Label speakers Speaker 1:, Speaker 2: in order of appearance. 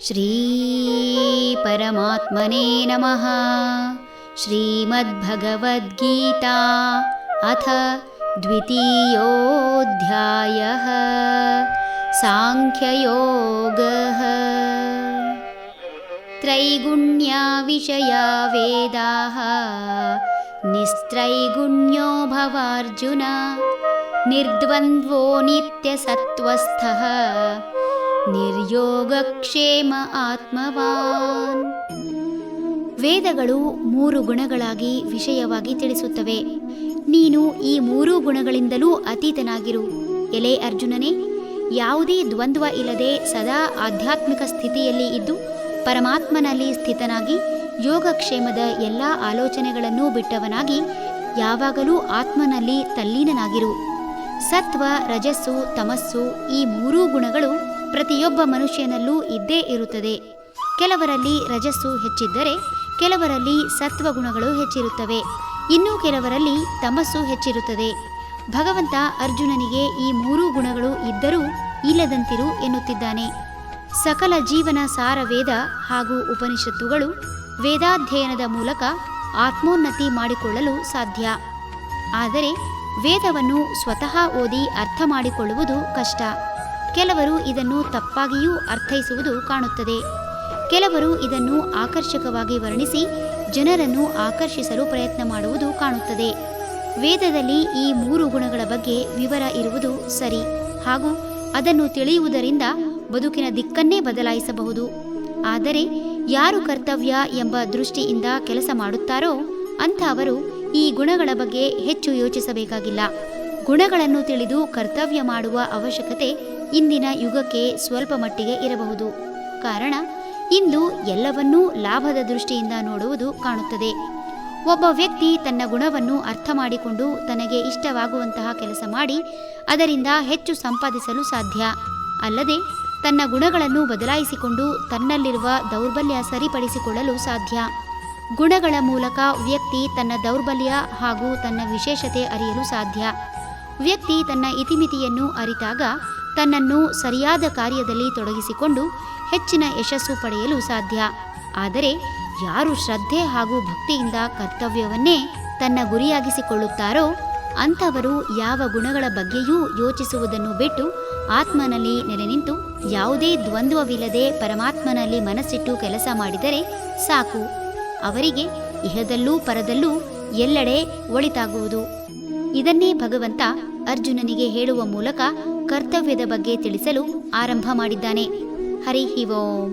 Speaker 1: ಶ್ರೀ ಪರಮಾತ್ಮನೇ ನಮಃ. ಶ್ರೀಮದ್ಭಗವದ್ಗೀತಾ ಅಥ ದ್ವಿತೀಯೋऽಧ್ಯಾಯಃ ಸಾಂಖ್ಯಯೋಗಃ. ತ್ರೈಗುಣ್ಯ ವಿಷಯಾ ವೇದಾಃ ನಿಸ್ತ್ರೈಗುಣ್ಯೋ ಭವಾರ್ಜುನ. ನಿರ್ದ್ವಂದ್ವೋ ನಿತ್ಯಸತ್ತ್वस्थः ನಿರ್ಯೋಗಕ್ಷೇಮ ಆತ್ಮವಾನ್. ವೇದಗಳು 3 ಗುಣಗಳಾಗಿ ವಿಷಯವಾಗಿ ತಿಳಿಸುತ್ತವೆ. ನೀನು ಈ 3 ಗುಣಗಳಿಂದಲೂ ಅತೀತನಾಗಿರು. ಎಲೆ ಅರ್ಜುನನೇ, ಯಾವುದೇ ದ್ವಂದ್ವ ಇಲ್ಲದೆ ಸದಾ ಆಧ್ಯಾತ್ಮಿಕ ಸ್ಥಿತಿಯಲ್ಲಿ ಇದ್ದು ಪರಮಾತ್ಮನಲ್ಲಿ ಸ್ಥಿತನಾಗಿ ಯೋಗಕ್ಷೇಮದ ಎಲ್ಲ ಆಲೋಚನೆಗಳನ್ನೂ ಬಿಟ್ಟವನಾಗಿ ಯಾವಾಗಲೂ ಆತ್ಮನಲ್ಲಿ ತಲ್ಲೀನನಾಗಿರು. ಸತ್ವ, ರಜಸ್ಸು, ತಮಸ್ಸು ಈ 3 ಗುಣಗಳು ಪ್ರತಿಯೊಬ್ಬ ಮನುಷ್ಯನಲ್ಲೂ ಇದ್ದೇ ಇರುತ್ತದೆ. ಕೆಲವರಲ್ಲಿ ರಜಸ್ಸು ಹೆಚ್ಚಿದ್ದರೆ ಕೆಲವರಲ್ಲಿ ಸತ್ವಗುಣಗಳು ಹೆಚ್ಚಿರುತ್ತವೆ, ಇನ್ನೂ ಕೆಲವರಲ್ಲಿ ತಮಸ್ಸು ಹೆಚ್ಚಿರುತ್ತದೆ. ಭಗವಂತ ಅರ್ಜುನನಿಗೆ ಈ 3 ಗುಣಗಳು ಇದ್ದರೂ ಇಲ್ಲದಂತಿರು ಎನ್ನುತ್ತಿದ್ದಾನೆ. ಸಕಲ ಜೀವನ ಸಾರ ವೇದ ಹಾಗೂ ಉಪನಿಷತ್ತುಗಳು ವೇದಾಧ್ಯಯನದ ಮೂಲಕ ಆತ್ಮೋನ್ನತಿ ಮಾಡಿಕೊಳ್ಳಲು ಸಾಧ್ಯ. ಆದರೆ ವೇದವನ್ನು ಸ್ವತಃ ಓದಿ ಅರ್ಥ ಮಾಡಿಕೊಳ್ಳುವುದು ಕಷ್ಟ. ಕೆಲವರು ಇದನ್ನು ತಪ್ಪಾಗಿಯೂ ಅರ್ಥೈಸುವುದು ಕಾಣುತ್ತದೆ. ಕೆಲವರು ಇದನ್ನು ಆಕರ್ಷಕವಾಗಿ ವರ್ಣಿಸಿ ಜನರನ್ನು ಆಕರ್ಷಿಸಲು ಪ್ರಯತ್ನ ಮಾಡುವುದು ಕಾಣುತ್ತದೆ. ವೇದದಲ್ಲಿ ಈ 3 ಗುಣಗಳ ಬಗ್ಗೆ ವಿವರ ಇರುವುದು ಸರಿ, ಹಾಗೂ ಅದನ್ನು ತಿಳಿಯುವುದರಿಂದ ಬದುಕಿನ ದಿಕ್ಕನ್ನೇ ಬದಲಾಯಿಸಬಹುದು. ಆದರೆ ಯಾರು ಕರ್ತವ್ಯ ಎಂಬ ದೃಷ್ಟಿಯಿಂದ ಕೆಲಸ ಮಾಡುತ್ತಾರೋ ಅಂಥವರು ಈ ಗುಣಗಳ ಬಗ್ಗೆ ಹೆಚ್ಚು ಯೋಚಿಸಬೇಕಾಗಿಲ್ಲ. ಗುಣಗಳನ್ನು ತಿಳಿದು ಕರ್ತವ್ಯ ಮಾಡುವ ಅವಶ್ಯಕತೆ ಇಂದಿನ ಯುಗಕ್ಕೆ ಸ್ವಲ್ಪ ಮಟ್ಟಿಗೆ ಇರಬಹುದು. ಕಾರಣ ಇಂದು ಎಲ್ಲವನ್ನೂ ಲಾಭದ ದೃಷ್ಟಿಯಿಂದ ನೋಡುವುದು ಕಾಣುತ್ತದೆ. ಒಬ್ಬ ವ್ಯಕ್ತಿ ತನ್ನ ಗುಣವನ್ನು ಅರ್ಥ ಮಾಡಿಕೊಂಡು ತನಗೆ ಇಷ್ಟವಾಗುವಂತಹ ಕೆಲಸ ಮಾಡಿ ಅದರಿಂದ ಹೆಚ್ಚು ಸಂಪಾದಿಸಲು ಸಾಧ್ಯ. ಅಲ್ಲದೆ ತನ್ನ ಗುಣಗಳನ್ನು ಬದಲಾಯಿಸಿಕೊಂಡು ತನ್ನಲ್ಲಿರುವ ದೌರ್ಬಲ್ಯ ಸರಿಪಡಿಸಿಕೊಳ್ಳಲು ಸಾಧ್ಯ. ಗುಣಗಳ ಮೂಲಕ ವ್ಯಕ್ತಿ ತನ್ನ ದೌರ್ಬಲ್ಯ ಹಾಗೂ ತನ್ನ ವಿಶೇಷತೆ ಅರಿಯಲು ಸಾಧ್ಯ. ವ್ಯಕ್ತಿ ತನ್ನ ಇತಿಮಿತಿಯನ್ನು ಅರಿತಾಗ ತನ್ನನ್ನು ಸರಿಯಾದ ಕಾರ್ಯದಲ್ಲಿ ತೊಡಗಿಸಿಕೊಂಡು ಹೆಚ್ಚಿನ ಯಶಸ್ಸು ಪಡೆಯಲು ಸಾಧ್ಯ. ಆದರೆ ಯಾರು ಶ್ರದ್ಧೆ ಹಾಗೂ ಭಕ್ತಿಯಿಂದ ಕರ್ತವ್ಯವನ್ನೇ ತನ್ನ ಗುರಿಯಾಗಿಸಿಕೊಳ್ಳುತ್ತಾರೋ ಅಂಥವರು ಯಾವ ಗುಣಗಳ ಬಗ್ಗೆಯೂ ಯೋಚಿಸುವುದನ್ನು ಬಿಟ್ಟು ಆತ್ಮನಲ್ಲಿ ನೆಲೆನಿಂತು ಯಾವುದೇ ದ್ವಂದ್ವವಿಲ್ಲದೆ ಪರಮಾತ್ಮನಲ್ಲಿ ಮನಸ್ಸಿಟ್ಟು ಕೆಲಸ ಮಾಡಿದರೆ ಸಾಕು. ಅವರಿಗೆ ಇಹದಲ್ಲೂ ಪರದಲ್ಲೂ ಎಲ್ಲೆಡೆ ಒಳಿತಾಗುವುದು. ಇದನ್ನೇ ಭಗವಂತ ಅರ್ಜುನನಿಗೆ ಹೇಳುವ ಮೂಲಕ ಕರ್ತವ್ಯದ ಬಗ್ಗೆ ತಿಳಿಸಲು ಆರಂಭ ಮಾಡಿದ್ದಾನೆ. ಹರಿ ಓಂ.